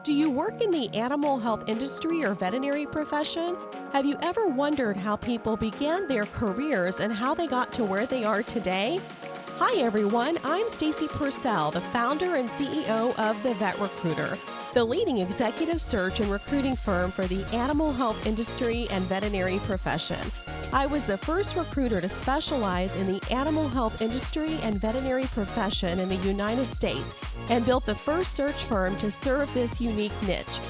Do you work in the animal health industry or veterinary profession? Have you ever wondered how people began their careers and how they got to where they are today? Hi everyone, I'm Stacy Purcell, the founder and CEO of The Vet Recruiter, the leading executive search and recruiting firm for the animal health industry and veterinary profession. I was the first recruiter to specialize in the animal health industry and veterinary profession in the United States and built the first search firm to serve this unique niche.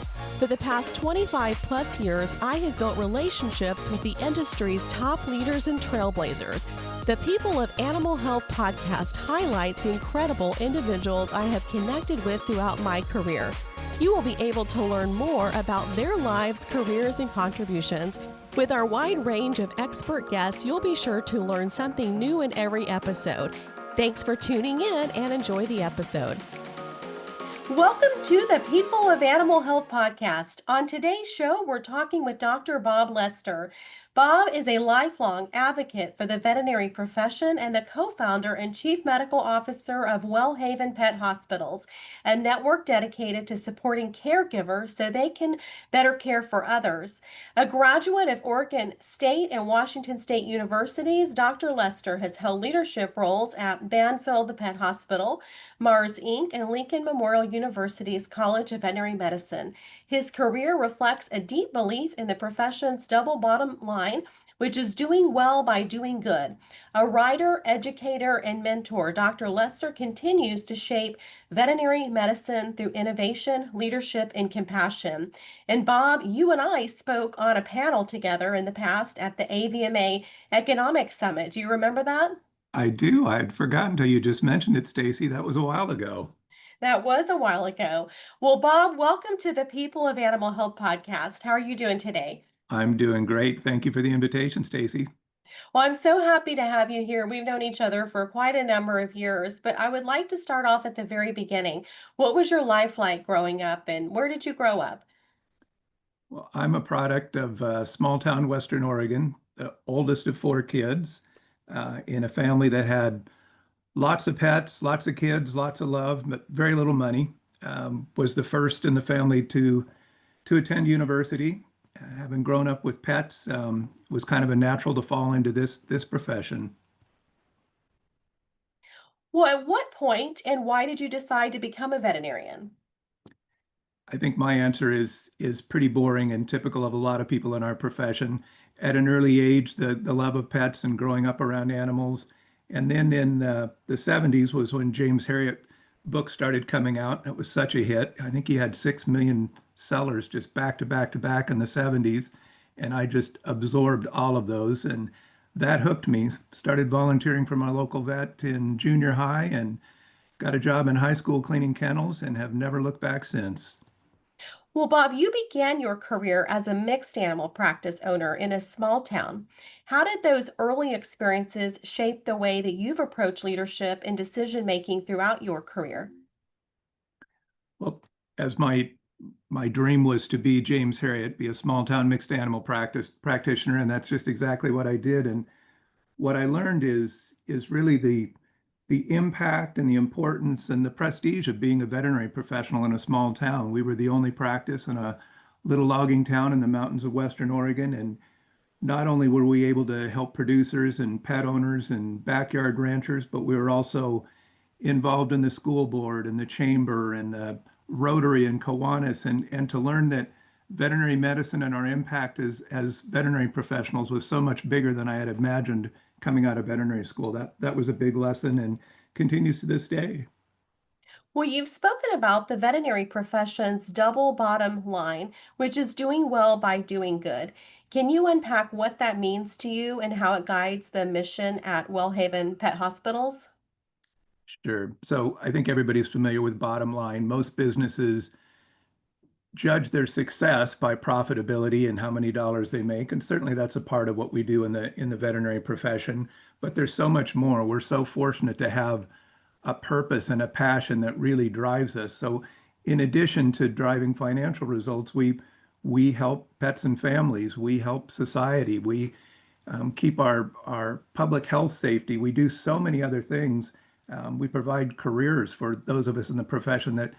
For the past 25 plus years, I have built relationships with the industry's top leaders and trailblazers. The People of Animal Health podcast highlights the incredible individuals I have connected with throughout my career. You will be able to learn more about their lives, careers, and contributions. With our wide range of expert guests, you'll be sure to learn something new in every episode. Thanks for tuning in and enjoy the episode. Welcome to the People of Animal Health podcast. On today's show, we're talking with Dr. Bob Lester. Bob is a lifelong advocate for the veterinary profession and the co-founder and chief medical officer of WellHaven Pet Hospitals, a network dedicated to supporting caregivers so they can better care for others. A graduate of Oregon State and Washington State Universities, Dr. Lester has held leadership roles at Banfield Pet Hospital, Mars Inc., and Lincoln Memorial University's College of Veterinary Medicine. His career reflects a deep belief in the profession's double bottom line, which is doing well by doing good. A writer, educator, and mentor, Dr. Lester continues to shape veterinary medicine through innovation, leadership, and compassion. And Bob, you and I spoke on a panel together in the past at the AVMA Economic Summit. Do you remember that? I do. I had forgotten until you just mentioned it, Stacy. That was a while ago. That was a while ago. Well, Bob, welcome to the People of Animal Health podcast. How are you doing today? I'm doing great. Thank you for the invitation, Stacy. Well, I'm so happy to have you here. We've known each other for quite a number of years, but I would like to start off at the very beginning. What was your life like growing up, and where did you grow up? Well, I'm a product of small town Western Oregon, the oldest of four kids, in a family that had lots of pets, lots of kids, lots of love, but very little money. Was the first in the family to attend university. Having grown up with pets, was kind of a natural to fall into this profession. Well, at what point and why did you decide to become a veterinarian? I think my answer is pretty boring and typical of a lot of people in our profession. At an early age, the love of pets and growing up around animals. And then in the 70s was when James Herriot books started coming out. That was such a hit. I think he had 6 million sellers just back to back to back in the 70s. And I just absorbed all of those. And that hooked me. Started volunteering for my local vet in junior high and got a job in high school cleaning kennels and have never looked back since. Well, Bob, you began your career as a mixed animal practice owner in a small town. How did those early experiences shape the way that you've approached leadership and decision making throughout your career? Well, as my dream was to be James Herriot, be a small town mixed animal practitioner, and that's just exactly what I did. And what I learned is really the impact and the importance and the prestige of being a veterinary professional in a small town. We were the only practice in a little logging town in the mountains of Western Oregon, and not only were we able to help producers and pet owners and backyard ranchers, but we were also involved in the school board and the chamber and the Rotary and Kiwanis, and to learn that veterinary medicine and our impact as veterinary professionals was so much bigger than I had imagined coming out of veterinary school. That was a big lesson and continues to this day. Well, you've spoken about the veterinary profession's double bottom line, which is doing well by doing good. Can you unpack what that means to you and how it guides the mission at Wellhaven Pet Hospitals? Sure. So I think everybody's familiar with bottom line. Most businesses judge their success by profitability and how many dollars they make. And certainly that's a part of what we do in the veterinary profession. But there's so much more. We're so fortunate to have a purpose and a passion that really drives us. So in addition to driving financial results, we help pets and families. We help society. We keep our public health safety. We do so many other things. We provide careers for those of us in the profession that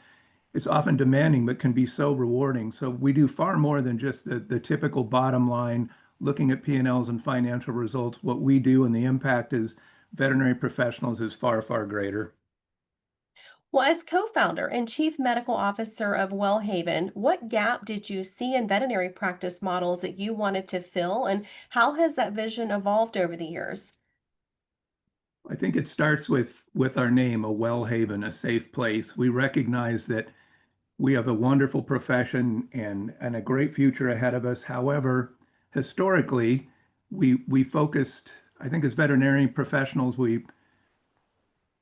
it's often demanding, but can be so rewarding. So we do far more than just the typical bottom line, looking at P&Ls and financial results. What we do and the impact is veterinary professionals is far, far greater. Well, as co founder and chief medical officer of WellHaven, what gap did you see in veterinary practice models that you wanted to fill, and how has that vision evolved over the years? I think it starts with our name, a well haven, a safe place. We recognize that we have a wonderful profession and a great future ahead of us. However, historically, we focused, I think as veterinary professionals,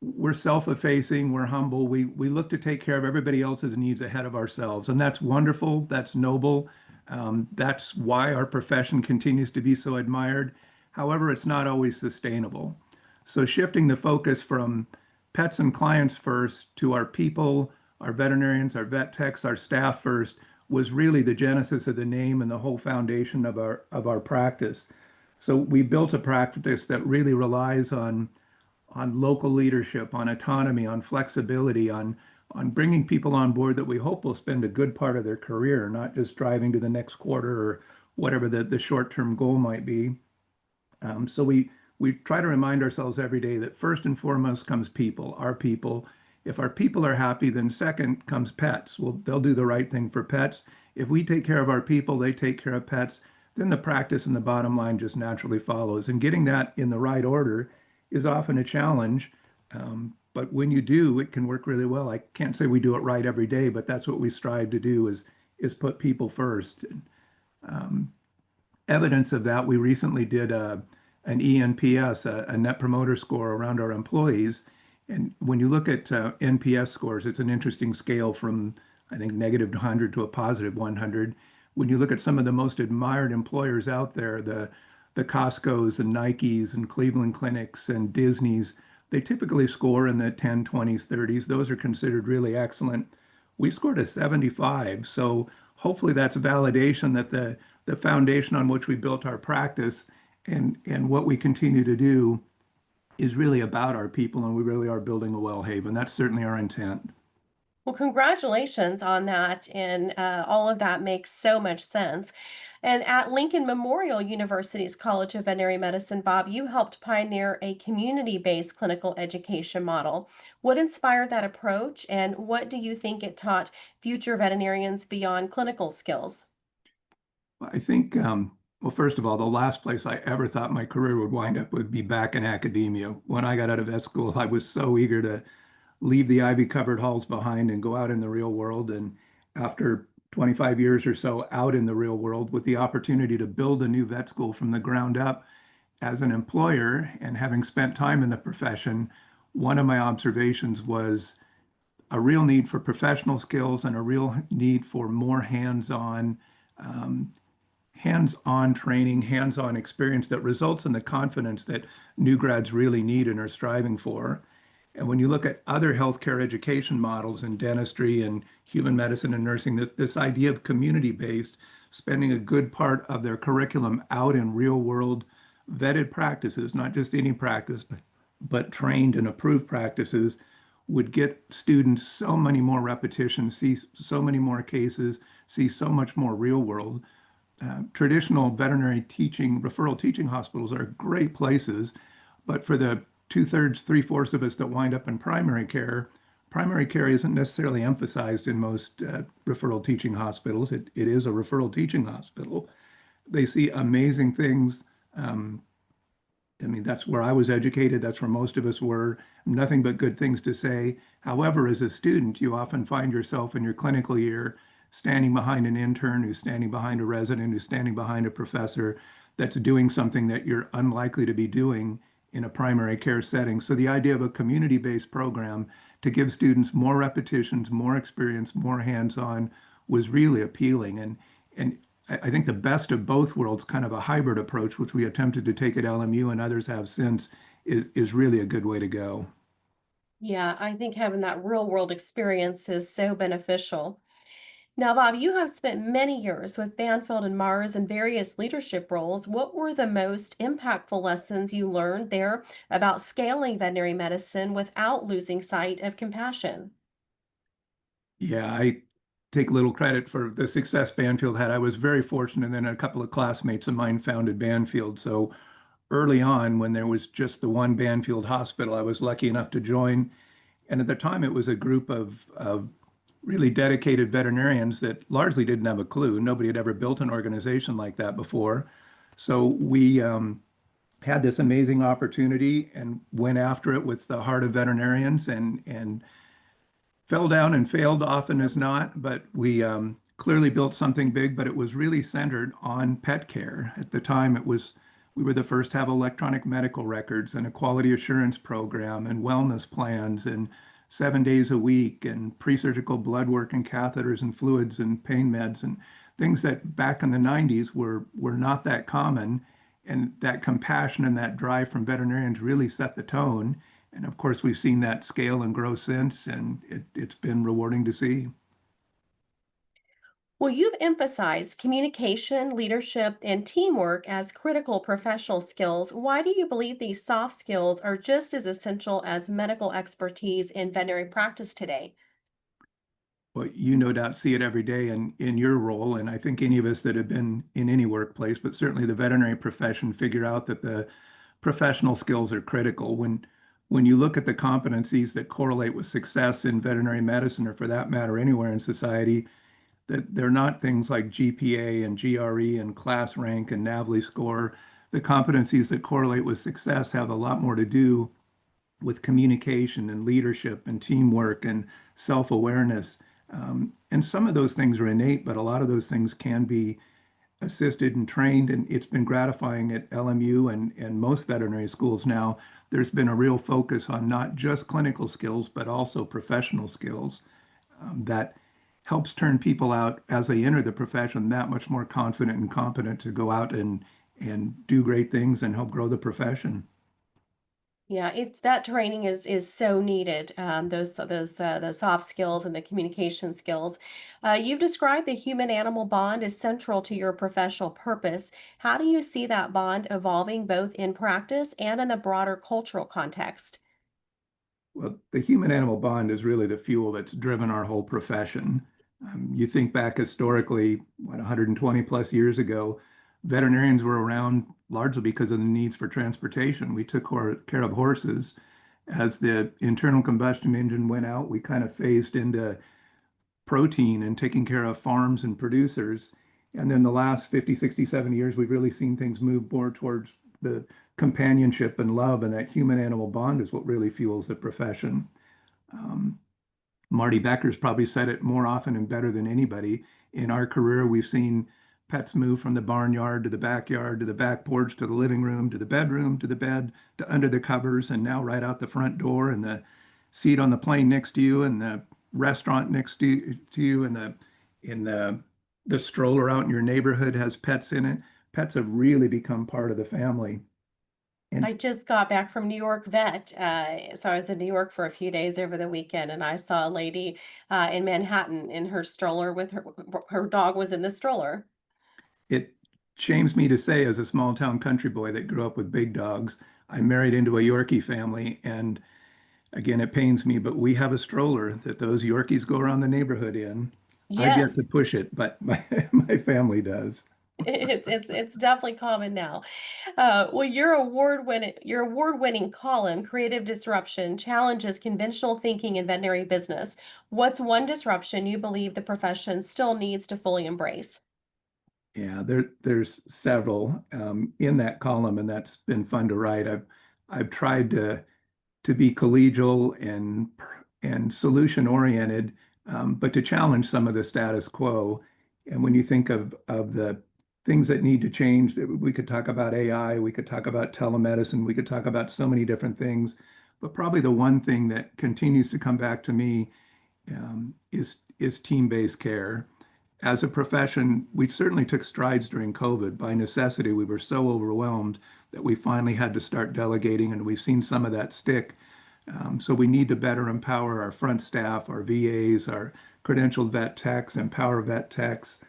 we're self-effacing, we're humble, we look to take care of everybody else's needs ahead of ourselves. And that's wonderful, that's noble. That's why our profession continues to be so admired. However, it's not always sustainable. So shifting the focus from pets and clients first to our people, our veterinarians, our vet techs, our staff first was really the genesis of the name and the whole foundation of our practice. So we built a practice that really relies on local leadership, on autonomy, on flexibility, on bringing people on board that we hope will spend a good part of their career, not just driving to the next quarter or whatever the short-term goal might be. So we try to remind ourselves every day that first and foremost comes people, our people. If our people are happy, then second comes pets. Well, they'll do the right thing for pets. If we take care of our people, they take care of pets, then the practice and the bottom line just naturally follows. And getting that in the right order is often a challenge. But when you do, it can work really well. I can't say we do it right every day, but that's what we strive to do is put people first. Evidence of that, we recently did an ENPS, a Net Promoter Score around our employees. And when you look at NPS scores, it's an interesting scale from, I think, negative 100 to a positive 100. When you look at some of the most admired employers out there, the Costcos and Nikes and Cleveland Clinics and Disney's, they typically score in the 10, 20s, 30s. Those are considered really excellent. We scored a 75. So hopefully that's validation that the foundation on which we built our practice and what we continue to do is really about our people, and we really are building a well haven. That's certainly our intent. Well, congratulations on that. And all of that makes so much sense. And at Lincoln Memorial University's College of Veterinary Medicine, Bob, you helped pioneer a community based clinical education model. What inspired that approach, and what do you think it taught future veterinarians beyond clinical skills? I think, well, first of all, the last place I ever thought my career would wind up would be back in academia. When I got out of vet school, I was so eager to leave the ivy-covered halls behind and go out in the real world. And after 25 years or so out in the real world with the opportunity to build a new vet school from the ground up as an employer and having spent time in the profession, one of my observations was a real need for professional skills and a real need for more um, hands-on training, hands-on experience that results in the confidence that new grads really need and are striving for. And when you look at other healthcare education models in dentistry and human medicine and nursing, this idea of community-based, spending a good part of their curriculum out in real-world vetted practices, not just any practice, but trained and approved practices, would get students so many more repetitions, see so many more cases, see so much more real world. Traditional veterinary teaching, referral teaching hospitals are great places, but for the two-thirds, three-fourths of us that wind up in primary care isn't necessarily emphasized in most referral teaching hospitals. It is a referral teaching hospital. They see amazing things. I mean, that's where I was educated. That's where most of us were. Nothing but good things to say. However, as a student, you often find yourself in your clinical year standing behind an intern who's standing behind a resident who's standing behind a professor that's doing something that you're unlikely to be doing in a primary care setting. So the idea of a community-based program to give students more repetitions, more experience, more hands-on was really appealing. And I think the best of both worlds, kind of a hybrid approach, which we attempted to take at LMU and others have since, is really a good way to go. Yeah, I think having that real world experience is so beneficial. Now, Bob, you have spent many years with Banfield and Mars in various leadership roles. What were the most impactful lessons you learned there about scaling veterinary medicine without losing sight of compassion? Yeah, I take little credit for the success Banfield had. I was very fortunate, and then a couple of classmates of mine founded Banfield. So early on, when there was just the one Banfield hospital, I was lucky enough to join. And at the time, it was a group of really dedicated veterinarians that largely didn't have a clue. Nobody had ever built an organization like that before. So we had this amazing opportunity and went after it with the heart of veterinarians and fell down and failed often as not, but we clearly built something big, but it was really centered on pet care. At the time, we were the first to have electronic medical records and a quality assurance program and wellness plans and 7 days a week and pre-surgical blood work and catheters and fluids and pain meds and things that back in the 90s were not that common. And that compassion and that drive from veterinarians really set the tone. And of course, we've seen that scale and grow since, and it's been rewarding to see. Well, you've emphasized communication, leadership, and teamwork as critical professional skills. Why do you believe these soft skills are just as essential as medical expertise in veterinary practice today? Well, you no doubt see it every day in your role, and I think any of us that have been in any workplace, but certainly the veterinary profession, figure out that the professional skills are critical. When you look at the competencies that correlate with success in veterinary medicine, or for that matter, anywhere in society, that they're not things like GPA and GRE and class rank and NAVLE score. The competencies that correlate with success have a lot more to do with communication and leadership and teamwork and self-awareness. And some of those things are innate, but a lot of those things can be assisted and trained. And it's been gratifying at LMU and most veterinary schools now. There's been a real focus on not just clinical skills, but also professional skills that helps turn people out as they enter the profession that much more confident and competent to go out and do great things and help grow the profession. Yeah, it's that training is so needed. Those soft skills and the communication skills. You've described the human-animal bond as central to your professional purpose. How do you see that bond evolving both in practice and in the broader cultural context? Well, the human animal bond is really the fuel that's driven our whole profession. You think back historically, what, 120 plus years ago, veterinarians were around largely because of the needs for transportation. We took care of horses. As the internal combustion engine went out, we kind of phased into protein and taking care of farms and producers. And then the last 50, 60, 70 years, we've really seen things move more towards the companionship and love, and that human animal bond is what really fuels the profession. Um, Marty Becker's probably said it more often and better than anybody. In our career, we've seen pets move from the barnyard to the backyard to the back porch to the living room to the bedroom to the bed to under the covers and now right out the front door and the seat on the plane next to you and the restaurant next to you and the stroller out in your neighborhood has pets in it. Pets have really become part of the family. I And just got back from New York Vet. So I was in New York for a few days over the weekend, and I saw a lady in Manhattan in her stroller with her dog was in the stroller. it shames me to say, as a small town country boy that grew up with big dogs, I married into a Yorkie family. And again, it pains me, but we have a stroller that those Yorkies go around the neighborhood in. I've yet to Yes, push it, but my family does. it's definitely common now. Well, your award-winning column, Creative Disruption, challenges conventional thinking in veterinary business. What's one disruption you believe the profession still needs to fully embrace? Yeah, there's several in that column, and that's been fun to write. I've tried to be collegial and solution oriented, but to challenge some of the status quo. And when you think of the things that need to change, we could talk about AI, we could talk about telemedicine, we could talk about so many different things. But probably the one thing that continues to come back to me is team-based care. As a profession, we certainly took strides during COVID. By necessity, we were so overwhelmed that we finally had to start delegating, and we've seen some of that stick. So we need to better empower our front staff, our VAs, our credentialed vet techs, empower vet techs,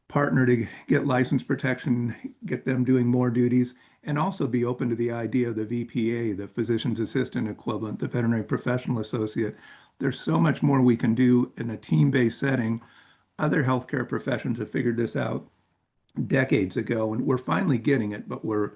partner to get license protection, get them doing more duties, and also be open to the idea of the VPA, the physician's assistant equivalent, the veterinary professional associate. there's so much more we can do in a team-based setting. Other healthcare professions have figured this out decades ago, and we're finally getting it, but we're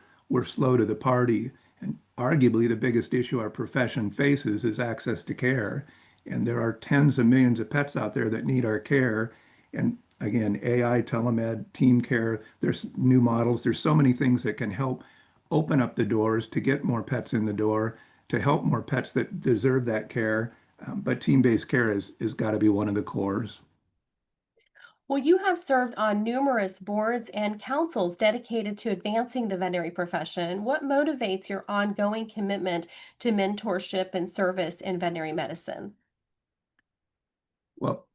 slow to the party. And arguably, the biggest issue our profession faces is access to care. And there are tens of millions of pets out there that need our care. And again, AI, telemed, team care, there's new models. There's so many things that can help open up the doors to get more pets in the door, to help more pets that deserve that care. But team-based care is got to be one of the cores. Well, you have served on numerous boards and councils dedicated to advancing the veterinary profession. What motivates your ongoing commitment to mentorship and service in veterinary medicine? Well,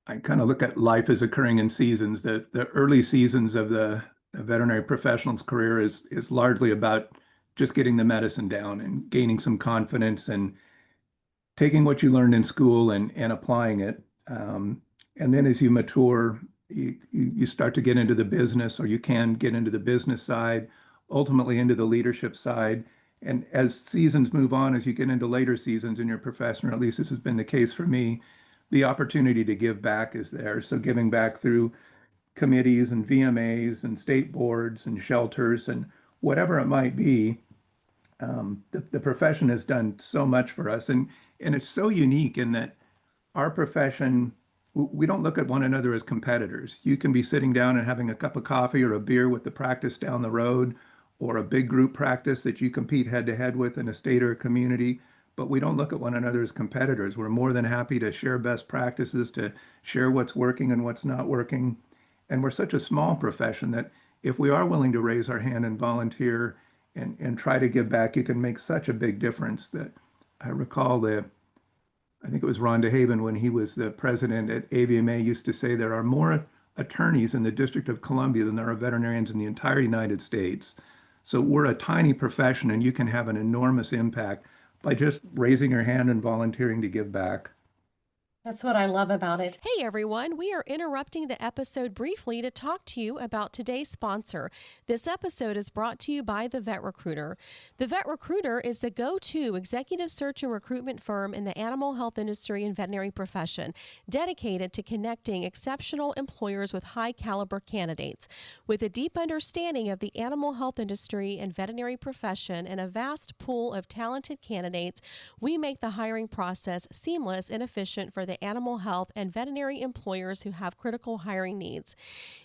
I kind of look at life as occurring in seasons. The early seasons of the veterinary professional's career is largely about just getting the medicine down and gaining some confidence and taking what you learned in school and applying it. And then as you mature, you start to get into the business, or you can get into the business side, ultimately into the leadership side. And as seasons move on, as you get into later seasons in your profession, or at least this has been the case for me, the opportunity to give back is there. So giving back through committees and VMAs and state boards and shelters and whatever it might be, the profession has done so much for us. And it's so unique in that our profession, we don't look at one another as competitors. You can be sitting down and having a cup of coffee or a beer with the practice down the road, or a big group practice that you compete head to head with in a state or a community. But we don't look at one another as competitors. We're more than happy to share best practices, to share what's working and what's not working. And we're such a small profession that if we are willing to raise our hand and volunteer and try to give back, you can make such a big difference. That I recall I think it was Ron DeHaven, when he was the president at AVMA, used to say there are more attorneys in the District of Columbia than there are veterinarians in the entire United States. So we're a tiny profession, and you can have an enormous impact by just raising your hand and volunteering to give back. That's what I love about it. Hey everyone, we are interrupting the episode briefly to talk to you about today's sponsor. This episode is brought to you by the Vet Recruiter. The Vet Recruiter is the go-to executive search and recruitment firm in the animal health industry and veterinary profession, dedicated to connecting exceptional employers with high caliber candidates. With a deep understanding of the animal health industry and veterinary profession and a vast pool of talented candidates, we make the hiring process seamless and efficient for the animal health and veterinary employers who have critical hiring needs.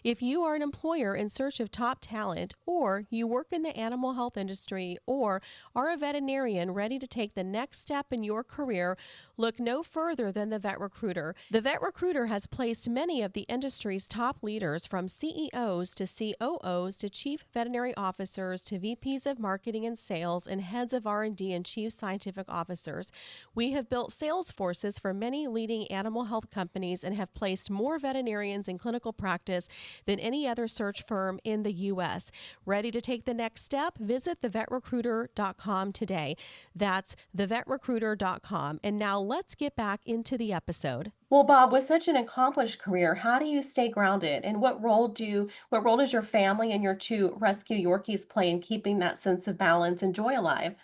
If you are an employer in search of top talent, or you work in the animal health industry, or are a veterinarian ready to take the next step in your career, look no further than the Vet Recruiter. The Vet Recruiter has placed many of the industry's top leaders, from CEOs to COOs to chief veterinary officers to VPs of marketing and sales and heads of R&D and chief scientific officers. We have built sales forces for many leading animal health companies and have placed more veterinarians in clinical practice than any other search firm in the U.S. Ready to take the next step? Visit thevetrecruiter.com today. That's thevetrecruiter.com. And now let's get back into the episode. Well, Bob, with such an accomplished career, how do you stay grounded? And what role does your family and your two rescue Yorkies play in keeping that sense of balance and joy alive?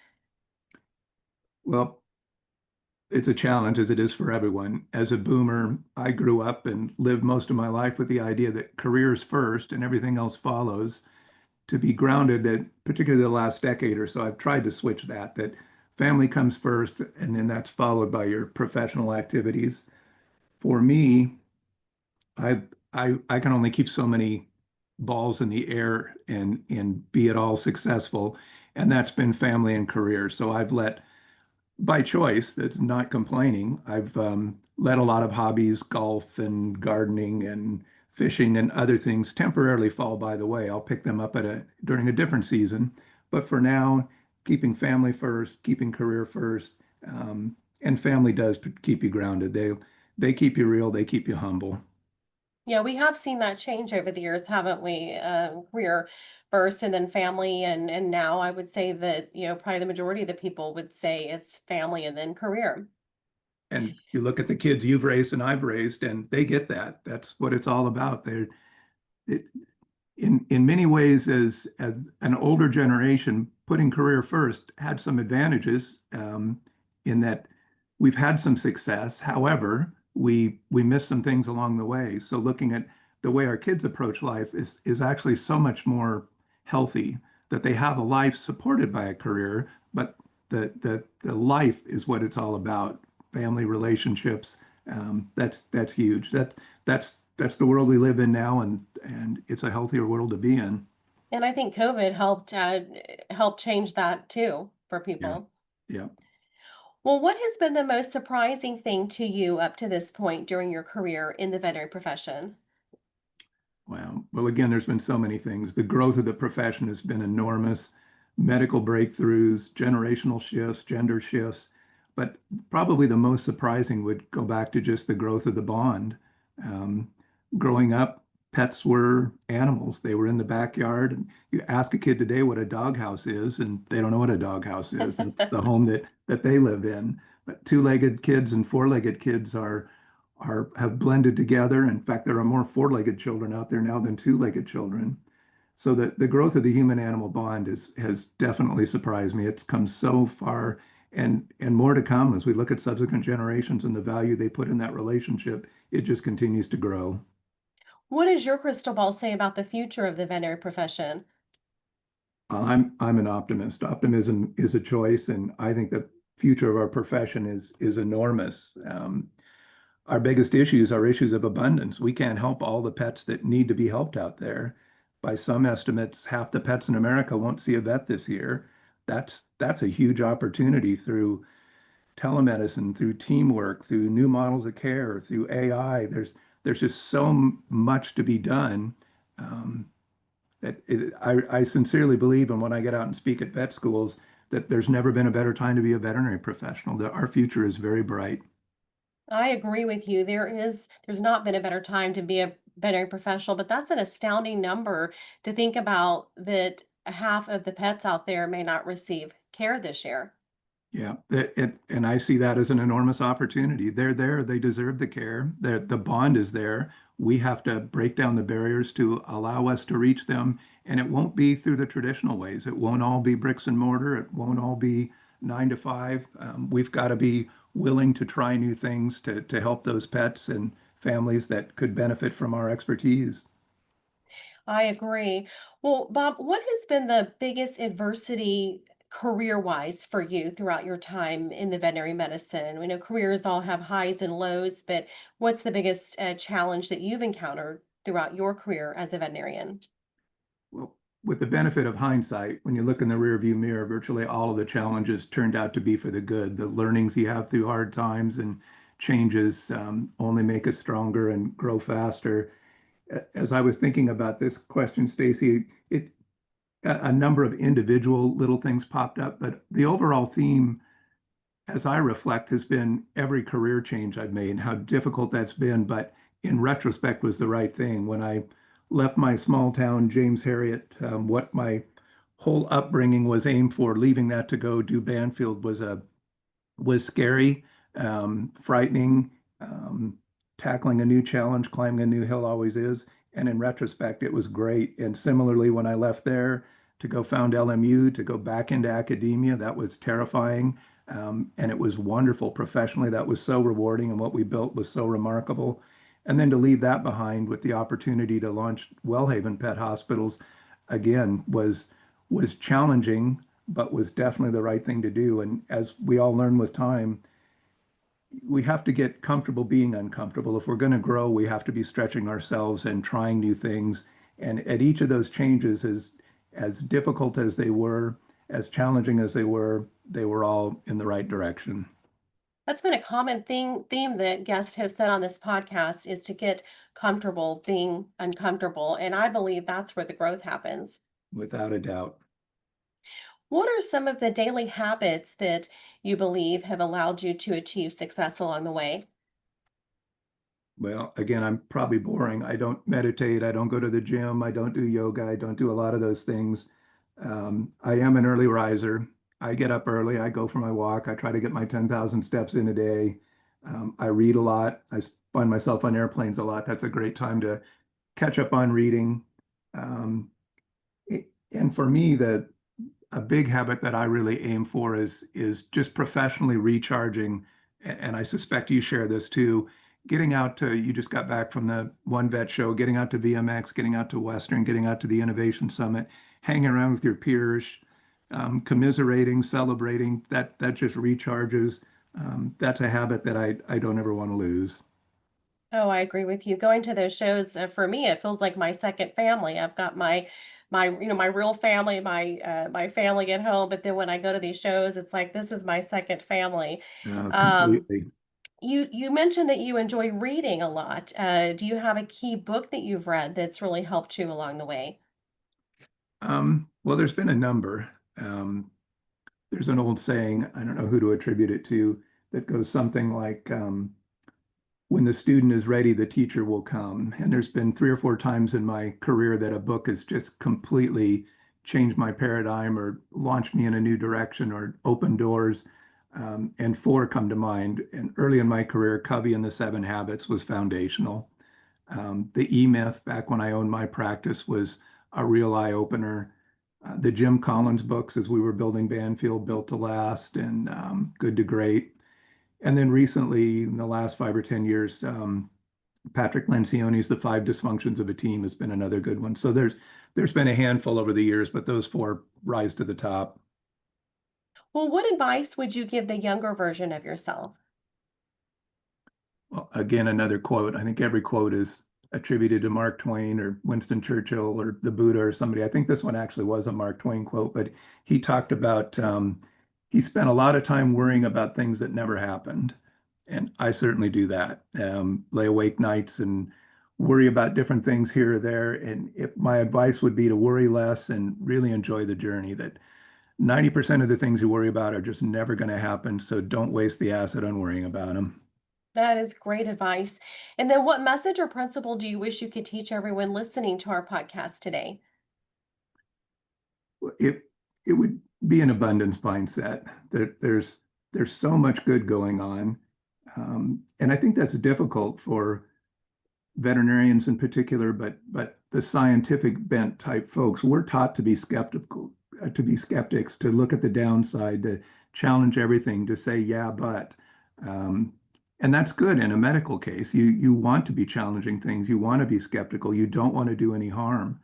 Well, it's a challenge, as it is for everyone. As a boomer, I grew up and lived most of my life with the idea that careers first and everything else follows. To be grounded, that particularly the last decade or so, I've tried to switch that family comes first, and then that's followed by your professional activities. For me, I I can only keep so many balls in the air and be at all successful, and that's been family and career. So I've let, by choice, that's not complaining. I've let a lot of hobbies, golf and gardening and fishing and other things, temporarily fall by the way. I'll pick them up during a different season. But for now, keeping family first, keeping career first, and family does keep you grounded. They keep you real. They keep you humble. Yeah, we have seen that change over the years, haven't we? Career first and then family, and now I would say that, probably the majority of the people would say it's family and then career. And you look at the kids you've raised and I've raised, and they get that. That's what it's all about. It, in many ways, as an older generation, putting career first had some advantages, in that we've had some success. However, we missed some things along the way. So looking at the way our kids approach life is actually so much more healthy that they have a life supported by a career, but the life is what it's all about. Family relationships. That's huge. That's the world we live in now, and it's a healthier world to be in. And I think COVID helped change that too for Yeah. people. Yeah. Well, what has been the most surprising thing to you up to this point during your career in the veterinary profession? Wow. Well, again, there's been so many things. The growth of the profession has been enormous. Medical breakthroughs, generational shifts, gender shifts. But probably the most surprising would go back to just the growth of the bond. Um, Growing up, pets were animals. They were in the backyard. And you ask a kid today what a doghouse is, and they don't know what a doghouse is. That's the home that they live in. But two-legged kids and four-legged kids are have blended together. In fact, there are more four-legged children out there now than two-legged children. So the growth of the human-animal bond has definitely surprised me. It's come so far and more to come as we look at subsequent generations and the value they put in that relationship. It just continues to grow. What does your crystal ball say about the future of the veterinary profession? I'm an optimist. Optimism is a choice, and I think the future of our profession is enormous. Our biggest issues are issues of abundance. We can't help all the pets that need to be helped out there. By some estimates, half the pets in America won't see a vet this year. That's a huge opportunity through telemedicine, through teamwork, through new models of care, through AI. There's just so much to be done. Um, I sincerely believe, and when I get out and speak at vet schools, that there's never been a better time to be a veterinary professional. That our future is very bright. I agree with you. There's not been a better time to be a veterinary professional, but that's an astounding number to think about that half of the pets out there may not receive care this year. Yeah, and I see that as an enormous opportunity. They're there, they deserve the care. The bond is there. We have to break down the barriers to allow us to reach them. And it won't be through the traditional ways. It won't all be bricks and mortar. It won't all be 9 to 5. We've got to be willing to try new things to help those pets and families that could benefit from our expertise. I agree. Well, Bob, what has been the biggest adversity career-wise for you throughout your time in the veterinary medicine? We know careers all have highs and lows, but what's the biggest challenge that you've encountered throughout your career as a veterinarian? Well, with the benefit of hindsight, when you look in the rearview mirror, virtually all of the challenges turned out to be for the good. The learnings you have through hard times and changes only make us stronger and grow faster. As I was thinking about this question, Stacy, a number of individual little things popped up, but the overall theme as I reflect, has been every career change I've made, how difficult that's been, but in retrospect was the right thing. When I left my small town, James Harriet, what my whole upbringing was aimed for, leaving that to go do Banfield was scary, frightening. Tackling a new challenge, climbing a new hill always is. And in retrospect, it was great. And similarly, when I left there to go found LMU, to go back into academia, that was terrifying. And it was wonderful professionally. That was so rewarding, and what we built was so remarkable. And then to leave that behind with the opportunity to launch WellHaven Pet Hospitals again was challenging, but was definitely the right thing to do. And as we all learn with time, we have to get comfortable being uncomfortable. If we're going to grow, we have to be stretching ourselves and trying new things. And at each of those changes, as difficult as they were, as challenging as they were all in the right direction, That's been a common theme that guests have said on this podcast is to get comfortable being uncomfortable. And I believe that's where the growth happens. without a doubt. What are some of the daily habits that you believe have allowed you to achieve success along the way? Well, again, I'm probably boring. I don't meditate. I don't go to the gym. I don't do yoga. I don't do a lot of those things. I am an early riser. I get up early. I go for my walk. I try to get my 10,000 steps in a day. I read a lot. Find myself on airplanes a lot. That's a great time to catch up on reading. Um, and for me, a big habit that I really aim for is just professionally recharging and I suspect you share this too, getting out to, you just got back from the One Vet show, getting out to VMX, getting out to Western, getting out to the Innovation Summit, hanging around with your peers, commiserating, celebrating, that just recharges. That's a habit that I don't ever want to lose. Oh, I agree with you. Going to those shows, for me, it feels like my second family. I've got my real family, my family at home, but then when I go to these shows, it's like this is my second family. Um, Completely. you mentioned that you enjoy reading a lot. Do you have a key book that you've read that's really helped you along the way? Well, there's been a number. There's an old saying, I don't know who to attribute it to, that goes something like, when the student is ready, the teacher will come. And there's been 3 or 4 times in my career that a book has just completely changed my paradigm or launched me in a new direction or opened doors. And four come to mind. And early in my career, Covey and the Seven Habits was foundational. The E-Myth, back when I owned my practice, was a real eye-opener. The Jim Collins books, as we were building Banfield, Built to Last and Good to Great. And then recently, in the last 5 or 10 years, Patrick Lencioni's The Five Dysfunctions of a Team has been another good one. So there's been a handful over the years, but those four rise to the top. Well, what advice would you give the younger version of yourself? Well, again, another quote. I think every quote is attributed to Mark Twain or Winston Churchill or the Buddha or somebody. I think this one actually was a Mark Twain quote, but he talked about he spent a lot of time worrying about things that never happened. And I certainly do that. Lay awake nights and worry about different things here or there. And if my advice would be to worry less and really enjoy the journey, that 90% of the things you worry about are just never going to happen. So don't waste the acid on worrying about them. That is great advice. And then what message or principle do you wish you could teach everyone listening to our podcast today? it it would be an abundance mindset. There's so much good going on, and I think that's difficult for veterinarians in particular, but the scientific bent type folks. We're taught to be skeptical, to be skeptics, to look at the downside, to challenge everything, to say yeah, but. Um, and that's good in a medical case. You want to be challenging things. You want to be skeptical. You don't want to do any harm.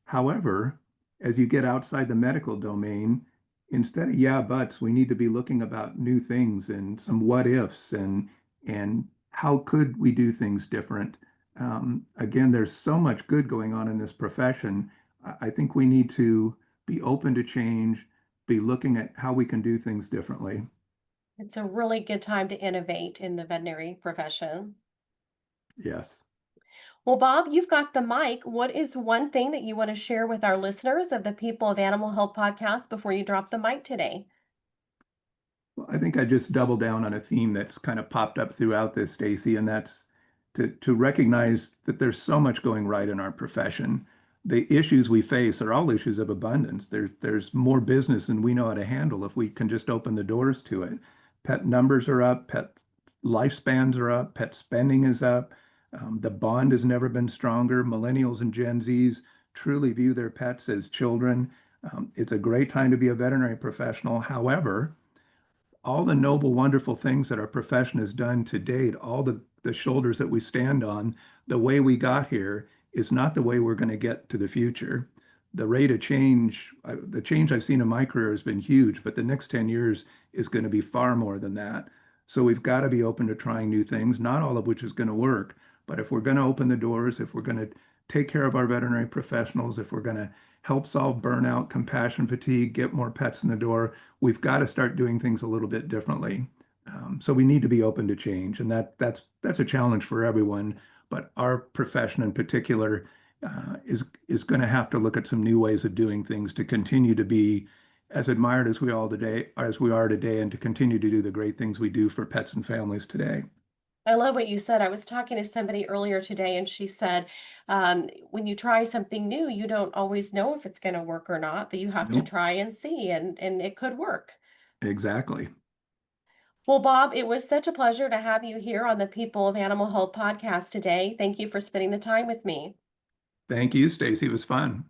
However, as you get outside the medical domain, instead of yeah buts, we need to be looking about new things and some what ifs and how could we do things different. Again, there's so much good going on in this profession. I think we need to be open to change, be looking at how we can do things differently. It's a really good time to innovate in the veterinary profession. Yes. Well, Bob, you've got the mic. What is one thing that you want to share with our listeners of the People of Animal Health podcast before you drop the mic today? Well, I think I just double down on a theme that's kind of popped up throughout this, Stacy, and that's to recognize that there's so much going right in our profession. The issues we face are all issues of abundance. There's more business than we know how to handle if we can just open the doors to it. Pet numbers are up, pet lifespans are up, pet spending is up. The bond has never been stronger. Millennials and Gen Zs truly view their pets as children. It's a great time to be a veterinary professional. However, all the noble, wonderful things that our profession has done to date, all the shoulders that we stand on, the way we got here is not the way we're going to get to the future. The rate of change, the change I've seen in my career has been huge, but the next 10 years is going to be far more than that. So we've got to be open to trying new things, not all of which is going to work. But if we're going to open the doors, if we're going to take care of our veterinary professionals, if we're going to help solve burnout, compassion fatigue, get more pets in the door, we've got to start doing things a little bit differently. So we need to be open to change, and that's a challenge for everyone. But our profession in particular is going to have to look at some new ways of doing things to continue to be as admired as we are today, and to continue to do the great things we do for pets and families today. I love what you said. I was talking to somebody earlier today, and she said, when you try something new, you don't always know if it's going to work or not, but you have to Nope, try and see, and it could work. exactly. Well, Bob, it was such a pleasure to have you here on the People of Animal Health podcast today. Thank you for spending the time with me. Thank you, Stacy. It was fun.